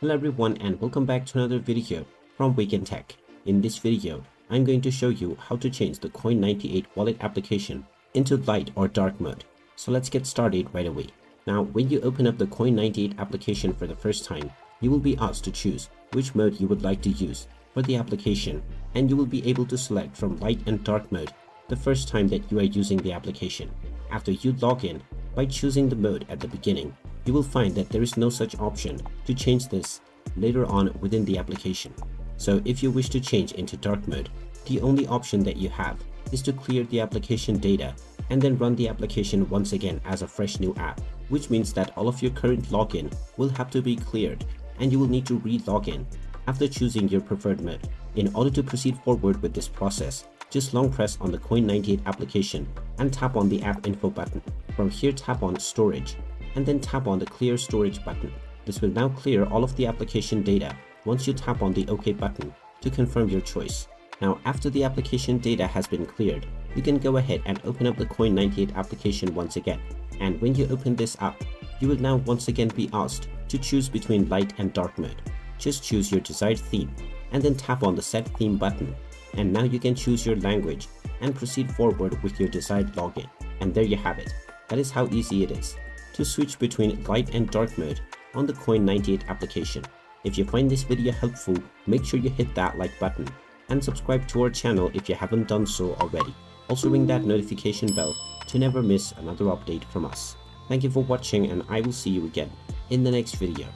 Hello everyone and welcome back to another video from Wake&Tech. In this video, I'm going to show you how to change the Coin98 wallet application into light or dark mode. So let's get started right away. Now, when you open up the Coin98 application for the first time, you will be asked to choose which mode you would like to use for the application, and you will be able to select from light and dark mode the first time that you are using the application. After you log in, by choosing the mode at the beginning, you will find that there is no such option to change this later on within the application. So if you wish to change into dark mode, the only option that you have is to clear the application data and then run the application once again as a fresh new app, which means that all of your current login will have to be cleared and you will need to re-log in after choosing your preferred mode. In order to proceed forward with this process, just long press on the Coin98 application and tap on the app info button. From here, tap on storage and then tap on the clear storage button. This will now clear all of the application data once you tap on the OK button to confirm your choice. Now, after the application data has been cleared, you can go ahead and open up the Coin98 application once again. And when you open this up, you will now once again be asked to choose between light and dark mode. Just choose your desired theme and then tap on the set theme button. And now you can choose your language and proceed forward with your desired login. And there you have it. That is how easy it is to switch between light and dark mode on the Coin98 application. If you find this video helpful, make sure you hit that like button and subscribe to our channel if you haven't done so already. Also ring that notification bell to never miss another update from us. Thank you for watching and I will see you again in the next video.